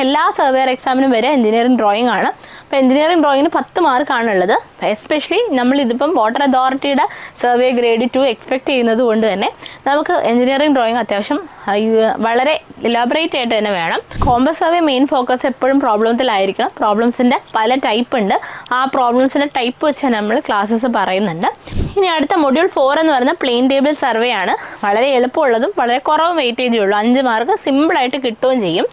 എല്ലാ സർവേയർ എക്സാമിനും വരെ engineering drawing ആണ്. അപ്പോൾ എഞ്ചിനീയറിംഗ് ഡ്രോയിങ്ങിന് 10 മാർക്കാണുള്ളത്. എസ്പെഷ്യലി നമ്മളിതിപ്പം വാട്ടർ അതോറിറ്റിയുടെ സർവേ ഗ്രേഡ് 2 എക്സ്പെക്ട് ചെയ്യുന്നത് കൊണ്ട് തന്നെ നമുക്ക് എഞ്ചിനീയറിംഗ് ഡ്രോയിങ് അത്യാവശ്യം വളരെ ഇലാബറേറ്റ് ആയിട്ട് തന്നെ വേണം. കോമ്പസ് സർവേ മെയിൻ ഫോക്കസ് എപ്പോഴും പ്രോബ്ലത്തിലായിരിക്കണം. പ്രോബ്ലംസിൻ്റെ പല ടൈപ്പ് ഉണ്ട്. ആ പ്രോബ്ലംസിൻ്റെ ടൈപ്പ് വെച്ച് നമ്മൾ ക്ലാസ്സസ് പറയുന്നുണ്ട്. ഇനി അടുത്ത മൊഡ്യൂൾ 4 എന്ന് പറയുന്ന പ്ലെയിൻ ടേബിൾ സർവേ ആണ്. വളരെ എളുപ്പമുള്ളതും വളരെ കുറവ് വെയിറ്റേജേ ഉള്ളൂ. 5 മാർക്ക് സിമ്പിളായിട്ട് കിട്ടുകയും ചെയ്യും.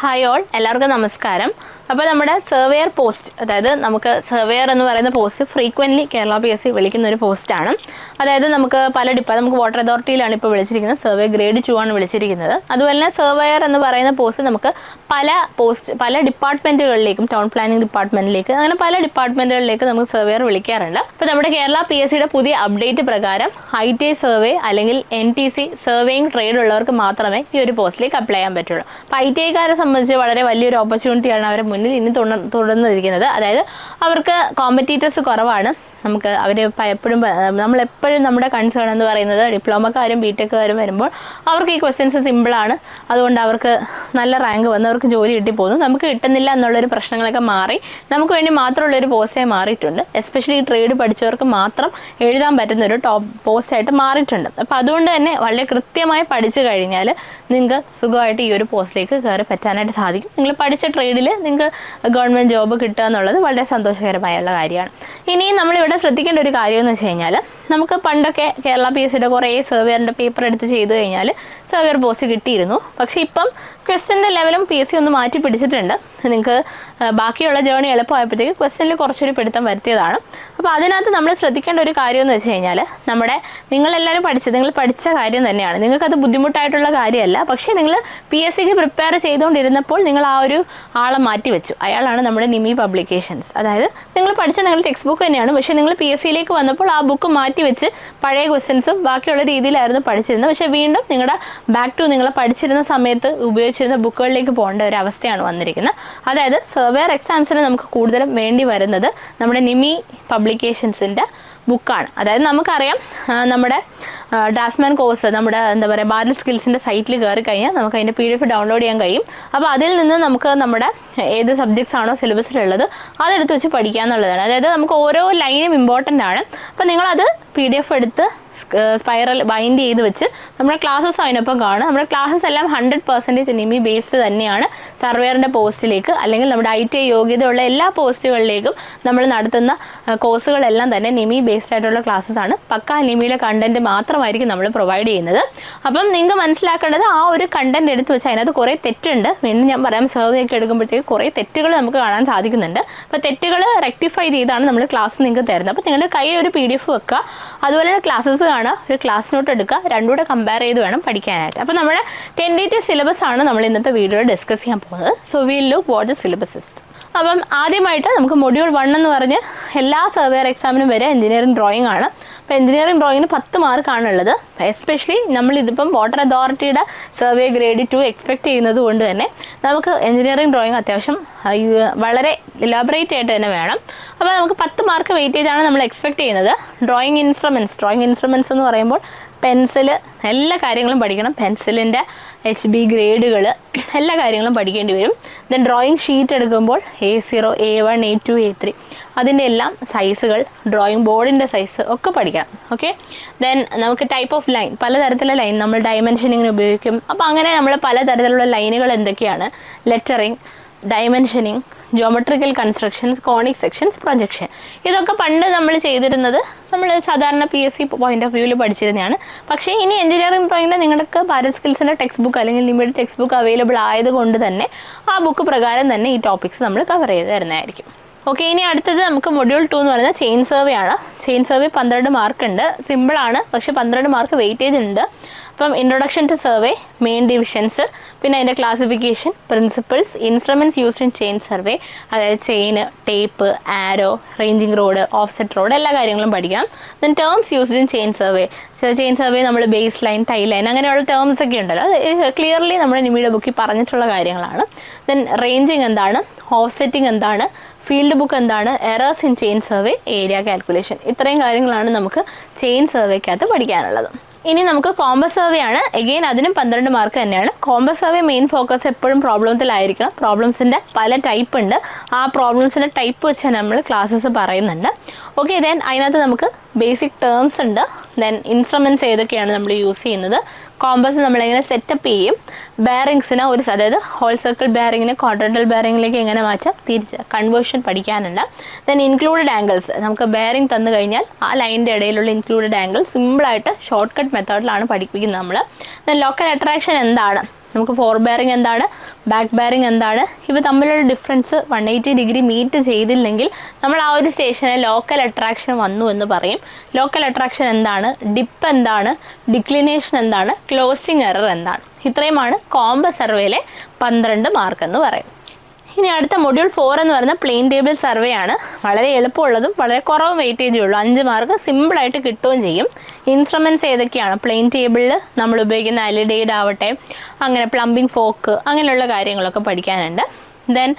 ഹായ് ഓൾ, എല്ലാവർക്കും നമസ്കാരം. അപ്പോൾ നമ്മുടെ സർവേയർ പോസ്റ്റ്, അതായത് നമുക്ക് സർവേയർ എന്ന് പറയുന്ന പോസ്റ്റ് ഫ്രീക്വൻ്റ്ലി കേരള PSC വിളിക്കുന്ന ഒരു പോസ്റ്റാണ്. അതായത് നമുക്ക് നമുക്ക് വാട്ടർ അതോറിറ്റിയിലാണ് ഇപ്പോൾ വിളിച്ചിരിക്കുന്നത്. സർവേ ഗ്രേഡ് 2 ആണ് വിളിച്ചിരിക്കുന്നത്. അതുപോലെ തന്നെ സർവേയർ എന്ന് പറയുന്ന പോസ്റ്റ് നമുക്ക് പല ഡിപ്പാർട്ട്മെൻറ്റുകളിലേക്കും, ടൗൺ പ്ലാനിംഗ് ഡിപ്പാർട്ട്മെൻറ്റിലേക്ക്, അങ്ങനെ പല ഡിപ്പാർട്ട്മെൻറ്റുകളിലേക്ക് നമുക്ക് സർവേയർ വിളിക്കാറുണ്ട്. അപ്പോൾ നമ്മുടെ കേരള PSCയുടെ പുതിയ അപ്ഡേറ്റ് പ്രകാരം ITI സർവേ അല്ലെങ്കിൽ NTC സർവേയിങ് ട്രേഡ് ഉള്ളവർക്ക് മാത്രമേ ഈ ഒരു പോസ്റ്റിലേക്ക് അപ്ലൈ ചെയ്യാൻ പറ്റുള്ളൂ. അപ്പോൾ ITIക്കാരെ സംബന്ധിച്ച് വളരെ വലിയൊരു ഓപ്പർച്യൂണിറ്റിയാണ് അവരെ മുന്നിൽ ഇനി തുടർന്നിരിക്കുന്നത്. അതായത് അവർക്ക് കോമ്പറ്റീറ്റേഴ്സ് കുറവാണ്. നമ്മളെപ്പോഴും നമ്മുടെ കൺസേൺ എന്ന് പറയുന്നത് ഡിപ്ലോമക്കാരും BTechക്കാരും വരുമ്പോൾ അവർക്ക് ഈ ക്വസ്റ്റ്യൻസ് സിമ്പിളാണ്, അതുകൊണ്ട് അവർക്ക് നല്ല റാങ്ക് വന്ന് അവർക്ക് ജോലി കിട്ടിപ്പോകുന്നു. നമുക്ക് കിട്ടുന്നില്ല എന്നുള്ളൊരു പ്രശ്നങ്ങളൊക്കെ മാറി നമുക്ക് വേണ്ടി മാത്രമുള്ളൊരു പോസ്റ്റായി മാറിയിട്ടുണ്ട്. എസ്പെഷ്യലി ഈ ട്രേഡ് പഠിച്ചവർക്ക് മാത്രം എഴുതാൻ പറ്റുന്നൊരു ടോപ്പ് പോസ്റ്റായിട്ട് മാറിയിട്ടുണ്ട്. അപ്പോൾ അതുകൊണ്ട് തന്നെ വളരെ കൃത്യമായി പഠിച്ചു കഴിഞ്ഞാൽ നിങ്ങൾക്ക് സുഖമായിട്ട് ഈ ഒരു പോസ്റ്റിലേക്ക് കയറി പറ്റാനായിട്ട് സാധിക്കും. നിങ്ങൾ പഠിച്ച ട്രേഡിൽ നിങ്ങൾക്ക് ഗവൺമെൻറ് ജോബ് കിട്ടുക എന്നുള്ളത് വളരെ സന്തോഷകരമായുള്ള കാര്യമാണ്. ഇനിയും നമ്മളിവിടെ ശ്രദ്ധിക്കേണ്ട ഒരു കാര്യം എന്ന് വെച്ച് കഴിഞ്ഞാൽ, നമുക്ക് പണ്ടൊക്കെ കേരള PSCയുടെ കുറേ സർവേയറിൻ്റെ പേപ്പർ എടുത്ത് ചെയ്ത് കഴിഞ്ഞാൽ സർവേയർ പോസ്റ്റ് കിട്ടിയിരുന്നു. പക്ഷേ ഇപ്പം ക്വസ്റ്റ്യൻ്റെ ലെവലും PSC ഒന്ന് മാറ്റി പിടിച്ചിട്ടുണ്ട്. നിങ്ങൾക്ക് ബാക്കിയുള്ള ജേർണി എളുപ്പമായപ്പോഴത്തേക്ക് ക്വസ്റ്റ്യനിൽ കുറച്ചൊരു പിടുത്തം വരുത്തിയതാണ്. അപ്പോൾ അതിനകത്ത് നമ്മൾ ശ്രദ്ധിക്കേണ്ട ഒരു കാര്യം എന്ന് വെച്ച് കഴിഞ്ഞാൽ, നിങ്ങൾ പഠിച്ച കാര്യം തന്നെയാണ്. നിങ്ങൾക്കത് ബുദ്ധിമുട്ടായിട്ടുള്ള കാര്യമല്ല. പക്ഷേ നിങ്ങൾ PSCക്ക് പ്രിപ്പയർ ചെയ്തുകൊണ്ടിരുന്നപ്പോൾ നിങ്ങൾ ആ ഒരു ആളെ മാറ്റി വെച്ചു. അയാളാണ് നമ്മുടെ നിമി പബ്ലിക്കേഷൻസ്. അതായത് നിങ്ങൾ പഠിച്ച നിങ്ങളുടെ ടെക്സ്റ്റ് ബുക്ക് തന്നെയാണ്, പക്ഷേ നിങ്ങൾ PSCയിലേക്ക് വന്നപ്പോൾ ആ ബുക്ക് മാറ്റി വെച്ച് പഴയ ക്വസ്റ്റ്യൻസും ബാക്കിയുള്ള രീതിയിലായിരുന്നു പഠിച്ചിരുന്നത്. പക്ഷേ വീണ്ടും നിങ്ങളുടെ ബാക്ക് ടു നിങ്ങൾ പഠിച്ചിരുന്ന സമയത്ത് ഉപയോഗിച്ചിരുന്ന ബുക്കുകളിലേക്ക് പോകേണ്ട ഒരു അവസ്ഥയാണ് വന്നിരിക്കുന്നത്. അതായത് സർവേയർ എക്സാംസിന് നമുക്ക് കൂടുതലും വേണ്ടി വരുന്നത് നമ്മുടെ നിമി പബ്ലിക്കേഷൻസിൻ്റെ ബുക്കാണ്. അതായത് നമുക്കറിയാം, നമ്മുടെ ഡാസ്മാൻ കോഴ്സ്, നമ്മുടെ ഭാരത് സ്കിൽസിൻ്റെ സൈറ്റിൽ കയറി കഴിഞ്ഞാൽ നമുക്ക് അതിൻ്റെ PDF ഡൗൺലോഡ് ചെയ്യാൻ കഴിയും. അപ്പോൾ അതിൽ നിന്ന് നമുക്ക് നമ്മുടെ ഏത് സബ്ജക്ട്സ് ആണോ സിലബസിലുള്ളത് അതെടുത്ത് വെച്ച് പഠിക്കുക എന്നുള്ളതാണ്. അതായത് നമുക്ക് ഓരോ ലൈനും ഇമ്പോർട്ടൻ്റ് ആണ്. അപ്പോൾ നിങ്ങളത് PDF എടുത്ത് സ്പൈറൽ ബൈൻഡ് ചെയ്ത് വെച്ച് നമ്മുടെ ക്ലാസ്സസ് അതിനൊപ്പം കാണും. നമ്മുടെ ക്ലാസ്സസ് എല്ലാം 100% നിമി ബേസ്ഡ് തന്നെയാണ്. സർവേയറിൻ്റെ പോസ്റ്റിലേക്ക് അല്ലെങ്കിൽ നമ്മുടെ ITI യോഗ്യതയുള്ള എല്ലാ പോസ്റ്റുകളിലേക്കും നമ്മൾ നടത്തുന്ന കോഴ്സുകളെല്ലാം തന്നെ നിമി ബേസ്ഡ് ആയിട്ടുള്ള ക്ലാസ്സസ് ആണ്. പക്കാ നിമിയുടെ കണ്ടന്റ് മാത്രമായിരിക്കും നമ്മൾ പ്രൊവൈഡ് ചെയ്യുന്നത്. അപ്പം നിങ്ങൾക്ക് മനസ്സിലാക്കേണ്ടത്, ആ ഒരു കണ്ടന്റ് എടുത്ത് വെച്ച് അതിനകത്ത് കുറേ തെറ്റുണ്ട്. വീണ്ടും ഞാൻ പറയാം, സർവേ ഒക്കെ എടുക്കുമ്പോഴത്തേക്ക് കുറേ തെറ്റുകൾ നമുക്ക് കാണാൻ സാധിക്കുന്നുണ്ട്. അപ്പോൾ തെറ്റുകൾ റെക്ടിഫൈ ചെയ്താണ് നമ്മൾ ക്ലാസ് നിങ്ങൾക്ക് തരുന്നത്. അപ്പോൾ നിങ്ങളുടെ കയ്യിൽ ഒരു PDF വെക്കുക, അതുപോലെ തന്നെ ക്ലാസ്സസ് കാണുക, ഒരു ക്ലാസ് നോട്ട് എടുക്കുക, രണ്ടുകൂടെ കമ്പയർ ചെയ്ത് വേണം പഠിക്കാനായിട്ട്. അപ്പോൾ നമ്മുടെ ടെൻറ്റേറ്റീവ് സിലബസ് ആണ് നമ്മൾ ഇന്നത്തെ വീഡിയോയിൽ ഡിസ്കസ് ചെയ്യാൻ പോകുന്നത്. So will look what the syllabus is. അപ്പം ആദ്യമായിട്ട് നമുക്ക് മൊഡ്യൂൾ 1 എന്ന് പറഞ്ഞ് എല്ലാ സർവേയർ എക്സാമിനും വരെ എഞ്ചിനീയറിംഗ് ഡ്രോയിങ് ആണ്. അപ്പോൾ എഞ്ചിനീയറിംഗ് ഡ്രോയിങ്ങിന് 10 മാർക്കാണുള്ളത്. എസ്പെഷ്യലി നമ്മളിതിപ്പം വാട്ടർ അതോറിറ്റിയുടെ സർവേ ഗ്രേഡ് 2 എക്സ്പെക്ട് ചെയ്യുന്നത് കൊണ്ട് തന്നെ നമുക്ക് എഞ്ചിനീയറിംഗ് ഡ്രോയിങ് അത്യാവശ്യം വളരെ ഇലാബറേറ്റ് ആയിട്ട് തന്നെ വേണം. അപ്പോൾ നമുക്ക് 10 മാർക്ക് വെയിറ്റേജ് ആണ് നമ്മൾ എക്സ്പെക്ട് ചെയ്യുന്നത്. ഡ്രോയിങ് ഇൻസ്ട്രുമെൻറ്റ്സ് എന്ന് പറയുമ്പോൾ പെൻസില്, എല്ലാ കാര്യങ്ങളും പഠിക്കണം. പെൻസിലിൻ്റെ HB ഗ്രേഡുകൾ, എല്ലാ കാര്യങ്ങളും പഠിക്കേണ്ടി വരും. ദെൻ ഡ്രോയിങ് ഷീറ്റ് എടുക്കുമ്പോൾ A0, A1, A2, A3 അതിൻ്റെ എല്ലാം സൈസുകൾ, ഡ്രോയിങ് ബോർഡിൻ്റെ സൈസ് ഒക്കെ പഠിക്കണം. ഓക്കെ. ദെൻ നമുക്ക് ടൈപ്പ് ഓഫ് ലൈൻ, പലതരത്തിലുള്ള ലൈൻ നമ്മൾ ഡയമെൻഷനിങ്ങിന് ഉപയോഗിക്കും. അപ്പോൾ അങ്ങനെ നമ്മൾ പലതരത്തിലുള്ള ലൈനുകൾ എന്തൊക്കെയാണ്? Lettering, dimensioning, geometrical constructions, conic sections, projection. ഇതൊക്കെ പണ്ട് നമ്മൾ ചെയ്തിരുന്നത് നമ്മൾ സാധാരണ PSC പോയിന്റ് ഓഫ് വ്യൂവിൽ പഠിച്ചിരുന്നതാണ്. പക്ഷേ ഇനി എഞ്ചിനീയറിംഗ് ഡ്രോയിങ്ങിൽ നിങ്ങൾക്ക് ഭാരത് സ്കിൽസിൻ്റെ ടെക്സ്റ്റ് ബുക്ക് അല്ലെങ്കിൽ നിങ്ങളുടെ ടെക്സ്റ്റ് ബുക്ക് അവൈലബിൾ ആയതുകൊണ്ട് തന്നെ ആ ബുക്ക് പ്രകാരം തന്നെ ഈ ടോപ്പിക്സ് നമ്മൾ കവർ ചെയ്ത് തരുന്നതായിരിക്കും. ഓക്കെ. ഇനി അടുത്തത് നമുക്ക് മൊഡ്യൂൾ 2 എന്ന് പറയുന്നത് ചെയിൻ സർവേ ആണ്. ചെയിൻ സർവേ 12 മാർക്ക് ഉണ്ട്. സിമ്പിളാണ്, പക്ഷേ 12 മാർക്ക് വെയിറ്റേജ് ഉണ്ട്. അപ്പം introduction to survey, main divisions, പിന്നെ അതിൻ്റെ classification, principles, instruments used in chain survey, അതായത് ചെയിന്, tape, arrow, ranging rod, offset rod, എല്ലാ കാര്യങ്ങളും പഠിക്കാം. Then terms used in chain survey. Chain survey നമ്മൾ ബേസ് ലൈൻ, ടൈ ലൈൻ, അങ്ങനെയുള്ള ടേംസ് ഒക്കെ ഉണ്ടല്ലോ. അത് ക്ലിയർലി നമ്മുടെ നിമിയുടെ ബുക്കിൽ പറഞ്ഞിട്ടുള്ള കാര്യങ്ങളാണ്. ദെൻ റേഞ്ചിങ് എന്താണ്, ഓഫ്സെറ്റിംഗ് എന്താണ്, ഫീൽഡ് ബുക്ക് എന്താണ്, errors in chain survey, area calculation, ഇത്രയും കാര്യങ്ങളാണ് നമുക്ക് ചെയിൻ സർവേക്കകത്ത് പഠിക്കാനുള്ളത്. ഇനി നമുക്ക് കോമ്പസ് സർവേ ആണ്. എഗെയിൻ അതിനും 12 മാർക്ക് തന്നെയാണ്. കോമ്പസ് സർവേ മെയിൻ ഫോക്കസ് എപ്പോഴും പ്രോബ്ലത്തിലായിരിക്കണം. പ്രോബ്ലംസിൻ്റെ പല ടൈപ്പ് ഉണ്ട്. ആ പ്രോബ്ലംസിൻ്റെ ടൈപ്പ് വെച്ച് നമ്മൾ ക്ലാസ്സസ് പറയുന്നുണ്ട്. ഓക്കെ, ദെൻ അതിനകത്ത് നമുക്ക് ബേസിക് ടേംസ് ഉണ്ട്. ദെൻ ഇൻസ്ട്രുമെൻറ്റ്സ് ഏതൊക്കെയാണ് നമ്മൾ യൂസ് ചെയ്യുന്നത്, കോമ്പസ് നമ്മളെങ്ങനെ സെറ്റപ്പ് ചെയ്യും, ബെയറിങ്സിന് അതായത് ഹോൾ സർക്കിൾ ബെയറിങ്ങിനെ ക്വാഡ്രന്റൽ ബെയറിങ്ങിലേക്ക് എങ്ങനെ മാറ്റാം, തിരിച്ച് കൺവേർഷൻ പഠിക്കാനുണ്ട്. ദെൻ ഇൻക്ലൂഡഡ് ആംഗിൾസ്, നമുക്ക് ബെയറിംഗ് തന്നു കഴിഞ്ഞാൽ ആ ലൈനിൻ്റെ ഇടയിലുള്ള ഇൻക്ലൂഡഡ് ആംഗിൾ സിമ്പിളായിട്ട് ഷോർട്ട് കട്ട് മെത്തേഡിലാണ് പഠിപ്പിക്കുന്നത് നമ്മൾ. ദെൻ ലോക്കൽ അട്രാക്ഷൻ എന്താണ്, നമുക്ക് ഫോർ ബെയറിംഗ് എന്താണ്, ബാക്ക് ബെയറിംഗ് എന്താണ്, ഇവ തമ്മിലുള്ള ഡിഫറൻസ് 180 ഡിഗ്രി മീറ്റ് ചെയ്തില്ലെങ്കിൽ നമ്മൾ ആ ഒരു സ്റ്റേഷനെ ലോക്കൽ അട്രാക്ഷൻ വന്നു എന്ന് പറയും. ലോക്കൽ അട്രാക്ഷൻ എന്താണ്, ഡിപ്പ് എന്താണ്, ഡിക്ലിനേഷൻ എന്താണ്, ക്ലോസിങ് എറർ എന്താണ്, ഇത്രയുമാണ് കോമ്പസ് സർവേയിലെ 12 മാർക്ക് എന്ന് പറയും. ഇനി അടുത്ത മൊഡ്യൂൾ 4 എന്ന് പറയുന്ന പ്ലെയിൻ ടേബിൾ സർവേ ആണ്. വളരെ എളുപ്പമുള്ളതും വളരെ കുറവ് വെയിറ്റേജേ ഉള്ളൂ. 5 മാർക്ക് സിമ്പിളായിട്ട് കിട്ടുകയും ചെയ്യും. ഇൻസ്ട്രുമെൻറ്റ്സ് ഏതൊക്കെയാണ്, പ്ലെയിൻ ടേബിളിൽ നമ്മൾ ഉപയോഗിക്കുന്ന അലിഡേഡ് ആവട്ടെ, അങ്ങനെ പ്ലംബിംഗ് ഫോക്ക്, അങ്ങനെയുള്ള കാര്യങ്ങളൊക്കെ പഠിക്കാനുണ്ട്. ദെൻ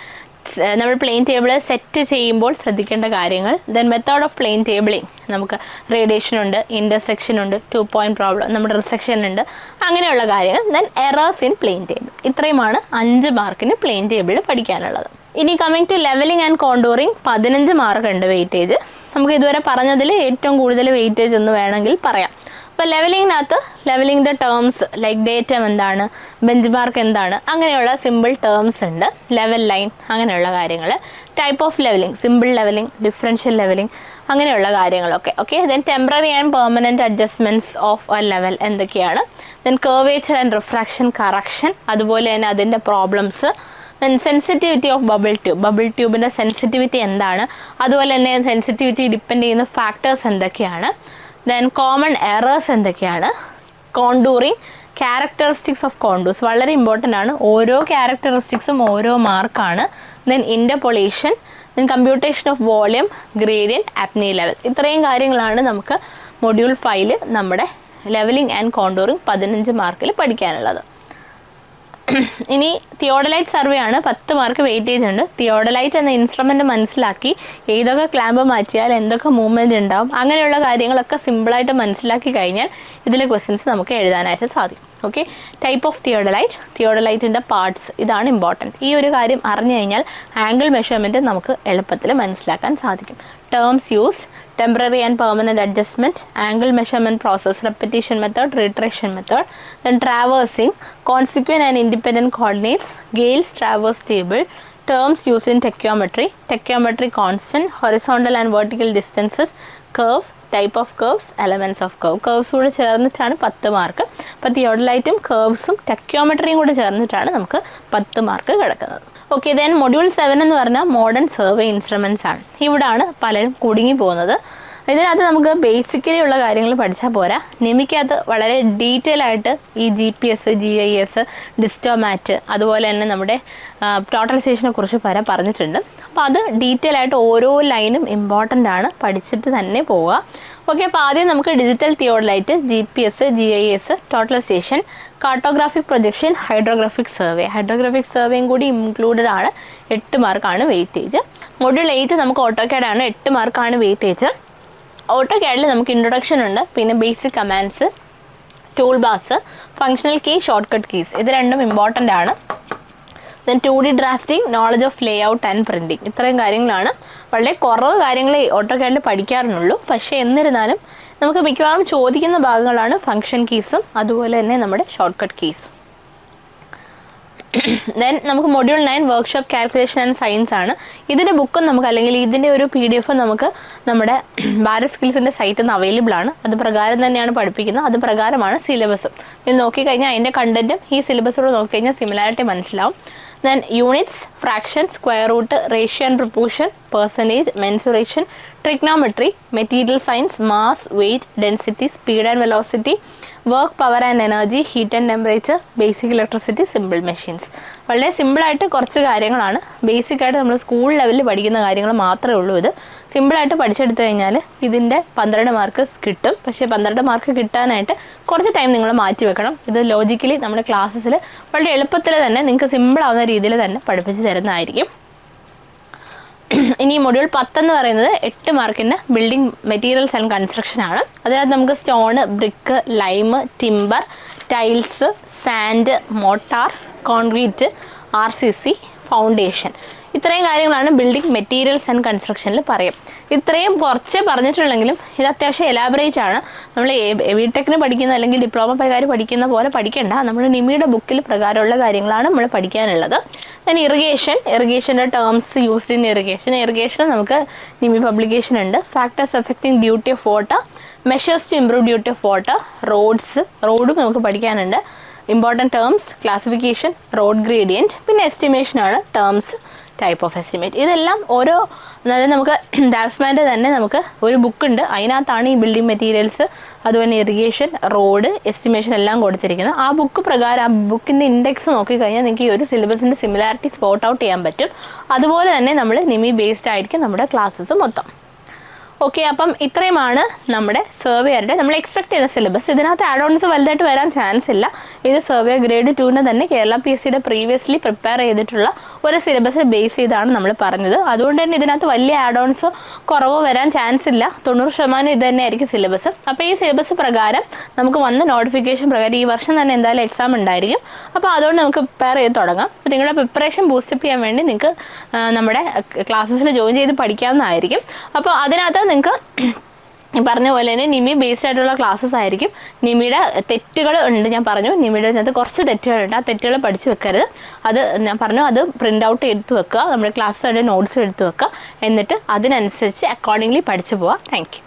നമ്മൾ പ്ലെയിൻ ടേബിൾ സെറ്റ് ചെയ്യുമ്പോൾ ശ്രദ്ധിക്കേണ്ട കാര്യങ്ങൾ. ദെൻ മെത്തേഡ് ഓഫ് പ്ലെയിൻ ടേബിളിങ്, നമുക്ക് റേഡിയേഷൻ ഉണ്ട്, ഇൻ്റർസെക്ഷൻ ഉണ്ട്, 2 പോയിന്റ് പ്രോബ്ലം, നമ്മുടെ റിസെക്ഷൻ ഉണ്ട്, അങ്ങനെയുള്ള കാര്യങ്ങൾ. Then errors in plane table. ഇത്രയുമാണ് 5 മാർക്കിന് പ്ലെയിൻ ടേബിൾ പഠിക്കാനുള്ളത്. ഇനി coming to levelling and contouring 15 mark ഉണ്ട് വെയിറ്റേജ്. നമുക്ക് ഇതുവരെ പറഞ്ഞതിൽ ഏറ്റവും കൂടുതൽ വെയിറ്റേജ് എന്ന് വേണമെങ്കിൽ പറയാം. അപ്പോൾ ലെവലിങ്ങിനകത്ത് ലെവലിങ്ങിൻ്റെ ടേംസ് ലൈക്ക് ഡേറ്റം എന്താണ്, ബെഞ്ച് മാർക്ക് എന്താണ്, അങ്ങനെയുള്ള സിമ്പിൾ ടേംസ് ഉണ്ട്. ലെവൽ ലൈൻ, അങ്ങനെയുള്ള കാര്യങ്ങൾ. Type of levelling, simple levelling, differential levelling, അങ്ങനെയുള്ള കാര്യങ്ങളൊക്കെ. Okay, then temporary and permanent adjustments of a level എന്തൊക്കെയാണ്. Then curvature and refraction correction, അതുപോലെ തന്നെ അതിൻ്റെ problems. Then sensitivity of bubble ട്യൂബിൻ്റെ സെൻസിറ്റിവിറ്റി എന്താണ്, അതുപോലെ തന്നെ സെൻസിറ്റിവിറ്റി ഡിപ്പെൻഡ് ചെയ്യുന്ന ഫാക്ടേഴ്സ് എന്തൊക്കെയാണ്. ദെൻ കോമൺ എറേഴ്സ് എന്തൊക്കെയാണ്. കോണ്ടൂറിങ്, ക്യാരക്ടറിസ്റ്റിക്സ് ഓഫ് കോണ്ടൂർസ് വളരെ ഇമ്പോർട്ടൻ്റ് ആണ്. ഓരോ ക്യാരക്ടറിസ്റ്റിക്സും ഓരോ മാർക്കാണ്. Then interpolation, then computation of volume, gradient, Abney level. ഇത്രയും കാര്യങ്ങളാണ് നമുക്ക് മൊഡ്യൂൾ 5 നമ്മുടെ ലെവലിംഗ് ആൻഡ് കോണ്ടൂറിങ് 15 മാർക്കിൽ പഠിക്കാനുള്ളത്. ഇനി തിയോഡലൈറ്റ് സർവേ ആണ്. 10 മാർക്ക് വെയിറ്റേജ് ഉണ്ട്. തിയോഡലൈറ്റ് എന്ന ഇൻസ്ട്രുമെൻ്റ് മനസ്സിലാക്കി ഏതൊക്കെ ക്ലാമ്പ് മാറ്റിയാൽ എന്തൊക്കെ മൂവ്മെൻറ്റ് ഉണ്ടാവും, അങ്ങനെയുള്ള കാര്യങ്ങളൊക്കെ സിമ്പിളായിട്ട് മനസ്സിലാക്കി കഴിഞ്ഞാൽ ഇതിലെ ക്വസ്റ്റ്യൻസ് നമുക്ക് എഴുതാനായിട്ട് സാധിക്കും. ഓക്കെ, ടൈപ്പ് ഓഫ് തിയോഡലൈറ്റിൻ്റെ പാർട്സ്, ഇതാണ് ഇമ്പോർട്ടൻറ്റ്. ഈ ഒരു കാര്യം അറിഞ്ഞു കഴിഞ്ഞാൽ ആംഗിൾ മെഷർമെൻറ്റ് നമുക്ക് എളുപ്പത്തിൽ മനസ്സിലാക്കാൻ സാധിക്കും. Terms used, temporary and permanent adjustment, angle measurement process, repetition method, reiteration method. Then traversing, consequent and independent coordinates, Gale's traverse table, terms used in tachometry constant, horizontal and vertical distances, curves, type of curves, elements of curves കൂടെ ചേർന്നിട്ടാണ് 10 mark. അപ്പോൾ തിയോഡലൈറ്റും കർവ്സും ടെക്യോമെട്രിയും കൂടെ ചേർന്നിട്ടാണ് നമുക്ക് 10 mark കിടക്കുന്നത്. Okay, then module 7 എന്ന് പറഞ്ഞാൽ modern survey instruments ആണ്. ഇവിടാണ് പലരും കുടുങ്ങി പോകുന്നത്. ഇതിനകത്ത് നമുക്ക് ബേസിക്കലി ഉള്ള കാര്യങ്ങൾ പഠിച്ചാൽ പോരാ. നിമിക്കകത്ത് വളരെ ഡീറ്റെയിൽ ആയിട്ട് ഈ GPS, GIS, ഡിസ്റ്റോമാറ്റ്, അതുപോലെ തന്നെ നമ്മുടെ ടോട്ടലൈസേഷനെ കുറിച്ച് പറഞ്ഞിട്ടുണ്ട്. അപ്പോൾ അത് ഡീറ്റെയിൽ ആയിട്ട് ഓരോ ലൈനും ഇമ്പോർട്ടൻ്റ് ആണ്, പഠിച്ചിട്ട് തന്നെ പോവുക. ഓക്കെ, അപ്പോൾ ആദ്യം നമുക്ക് digital theodolite, GPS, GIS, totalisation, cartographic projection, hydrographic സർവേയും കൂടി ഇൻക്ലൂഡഡ് ആണ്. 8 മാർക്കാണ് വെയിറ്റേജ്. മൊഡ്യൂൾ 8 നമുക്ക് ഓട്ടോകാഡ് ആണ്, 8 മാർക്കാണ് വെയിറ്റേജ്. ഓട്ടോകാഡിൽ നമുക്ക് ഇൻട്രൊഡക്ഷൻ ഉണ്ട്, പിന്നെ basic commands, toolbars, functional key, shortcut keys, ഇത് രണ്ടും ഇമ്പോർട്ടൻ്റ് ആണ്. Then 2D drafting, knowledge of layout and printing, ഇത്രയും കാര്യങ്ങളാണ്. വളരെ കുറവ് കാര്യങ്ങൾ ഓട്ടോകാഡിൽ പഠിക്കാറുള്ളൂ. പക്ഷേ എന്നിരുന്നാലും നമുക്ക് മിക്കവാറും ചോദിക്കുന്ന ഭാഗങ്ങളാണ് ഫങ്ഷൻ കീസും അതുപോലെ തന്നെ നമ്മുടെ ഷോർട്ട് കട്ട് കീസും. ദെൻ നമുക്ക് module 9 workshop calculation and science ആണ്. ഇതിൻ്റെ ബുക്കും നമുക്ക് അല്ലെങ്കിൽ ഇതിൻ്റെ ഒരു PDF നമുക്ക് നമ്മുടെ ഭാരത് സ്കിൽസിൻ്റെ സൈറ്റിൽ നിന്ന് അവൈലബിൾ ആണ്. അത് പ്രകാരം തന്നെയാണ് പഠിപ്പിക്കുന്നത്. അത് പ്രകാരമാണ് സിലബസും. ഇത് നോക്കിക്കഴിഞ്ഞാൽ അതിൻ്റെ കണ്ടൻറ്റും ഈ സിലബസോട് നോക്കിക്കഴിഞ്ഞാൽ സിമിലാരിറ്റി മനസ്സിലാവും. Then units, fraction, square root, ratio and proportion, percentage, mensuration, trigonometry, material science, mass, weight, density, speed and velocity, work, power and energy, heat and temperature, basic electricity, simple machines. വളരെ സിമ്പിളായിട്ട് കുറച്ച് കാര്യങ്ങളാണ്. ബേസിക്കായിട്ട് നമ്മൾ school ലെവലിൽ പഠിക്കുന്ന കാര്യങ്ങൾ മാത്രമേ ഉള്ളൂ. ഇത് സിമ്പിളായിട്ട് പഠിച്ചെടുത്തു കഴിഞ്ഞാൽ ഇതിൻ്റെ 12 മാർക്ക് കിട്ടും. പക്ഷേ 12 മാർക്ക് കിട്ടാനായിട്ട് കുറച്ച് ടൈം നിങ്ങൾ മാറ്റി വെക്കണം. ഇത് ലോജിക്കലി നമ്മുടെ ക്ലാസ്സസിൽ വളരെ എളുപ്പത്തിൽ തന്നെ നിങ്ങൾക്ക് സിമ്പിളാവുന്ന രീതിയിൽ തന്നെ പഠിപ്പിച്ച് തരുന്നതായിരിക്കും. ഇനി മൊഡ്യൂൾ 10 എന്ന് പറയുന്നത് 8 മാർക്കിൻ്റെ ബിൽഡിംഗ് മെറ്റീരിയൽസ് ആൻഡ് കൺസ്ട്രക്ഷൻ ആണ്. അതിനകത്ത് നമുക്ക് stone, brick, lime, timber, tiles, sand, motor, concrete, RCC, foundation, ഇത്രയും കാര്യങ്ങളാണ് ബിൽഡിംഗ് മെറ്റീരിയൽസ് ആൻഡ് കൺസ്ട്രക്ഷനിൽ പറയും. ഇത്രയും കുറച്ചേ പറഞ്ഞിട്ടുള്ളെങ്കിലും ഇത് അത്യാവശ്യം എലാബറേറ്റ് ആണ്. നമ്മൾ ബിടെക്കിന് പഠിക്കുന്ന അല്ലെങ്കിൽ ഡിപ്ലോമ പ്രകാരം പഠിക്കുന്ന പോലെ പഠിക്കേണ്ട. നമ്മൾ നിമിയുടെ ബുക്കിൽ പ്രകാരമുള്ള കാര്യങ്ങളാണ് നമ്മൾ പഠിക്കാനുള്ളത്. then ഇറിഗേഷൻ്റെ ടേംസ് യൂസ്ഡ് ഇൻ ഇറിഗേഷൻ നമുക്ക് നിമി പബ്ലിക്കേഷൻ ഉണ്ട്. Factors affecting duty of water, measures to improve duty of water, റോഡും നമുക്ക് പഠിക്കാനുണ്ട്. Important terms, classification, road gradient, പിന്നെ എസ്റ്റിമേഷൻ ആണ് ടേംസ്, ടൈപ്പ് ഓഫ് എസ്റ്റിമേറ്റ്. ഇതെല്ലാം ഓരോ, അതായത് നമുക്ക് ഡാപ്സ്മാൻ്റെ തന്നെ നമുക്ക് ഒരു ബുക്കുണ്ട്, അതിനകത്താണ് ഈ ബിൽഡിംഗ് മെറ്റീരിയൽസ്, അതുപോലെ ഇറിഗേഷൻ, റോഡ്, എസ്റ്റിമേഷൻ എല്ലാം കൊടുത്തിരിക്കുന്നത്. ആ ബുക്ക് പ്രകാരം ആ ബുക്കിൻ്റെ ഇൻഡെക്സ് നോക്കിക്കഴിഞ്ഞാൽ നിങ്ങൾക്ക് ഈ ഒരു സിലബസിൻ്റെ സിമിലാരിറ്റി സ്പോട്ട് ഔട്ട് ചെയ്യാൻ പറ്റും. അതുപോലെ തന്നെ നമ്മൾ നിമി ബേസ്ഡ് ആയിരിക്കും നമ്മുടെ ക്ലാസ്സസ് മൊത്തം. ഓക്കെ, അപ്പം ഇത്രയുമാണ് നമ്മുടെ സർവേയറുടെ നമ്മൾ എക്സ്പെക്ട് ചെയ്യുന്ന സിലബസ്. ഇതിനകത്ത് ആഡ് ഓൺസ് വലുതായിട്ട് വരാൻ ചാൻസ് ഇല്ല. ഇത് സർവേ ഗ്രേഡ് 2 തന്നെ കേരള PSCയുടെ പ്രീവിയസ്ലി പ്രിപ്പയർ ചെയ്തിട്ടുള്ള ഒരു സിലബസ് ബേസ് ചെയ്താണ് നമ്മൾ പറഞ്ഞത്. അതുകൊണ്ട് തന്നെ ഇതിനകത്ത് വലിയ ആഡ് ഓൺസ് കുറവോ വരാൻ ചാൻസ് ഇല്ല. 90% ഇത് തന്നെ ആയിരിക്കും സിലബസ്. അപ്പോൾ ഈ സിലബസ് പ്രകാരം നമുക്ക് വന്ന നോട്ടിഫിക്കേഷൻ പ്രകാരം ഈ വർഷം തന്നെ എന്തായാലും എക്സാം ഉണ്ടായിരിക്കും. അപ്പോൾ അതുകൊണ്ട് നമുക്ക് പ്രിപ്പയർ ചെയ്ത് തുടങ്ങാം. അപ്പോൾ നിങ്ങളുടെ പ്രിപ്പറേഷൻ ബൂസ്റ്റപ്പ് ചെയ്യാൻ വേണ്ടി നിങ്ങൾക്ക് നമ്മുടെ ക്ലാസ്സസിൽ ജോയിൻ ചെയ്ത് പഠിക്കാവുന്നതായിരിക്കും. അപ്പോൾ അതിനകത്ത് നിങ്ങൾക്ക് പറഞ്ഞ പോലെ തന്നെ നിമി ബേസ്ഡ് ആയിട്ടുള്ള ക്ലാസ്സസ് ആയിരിക്കും. നിമിയുടെ തെറ്റുകൾ ഉണ്ട്, ഞാൻ പറഞ്ഞു നിമിയുടെ അതിനകത്ത് കുറച്ച് തെറ്റുകളുണ്ട്. ആ തെറ്റുകൾ പഠിച്ച് വെക്കരുത്. അത് ഞാൻ പറഞ്ഞു, അത് പ്രിൻ്റ് ഔട്ട് എടുത്ത് വെക്കുക, നമ്മുടെ ക്ലാസ്സിൻ്റെ നോട്ട്സ് എടുത്ത് വെക്കുക. എന്നിട്ട് അതിനനുസരിച്ച് അക്കോർഡിംഗ്ലി പഠിച്ചു പോവുക. Thank you.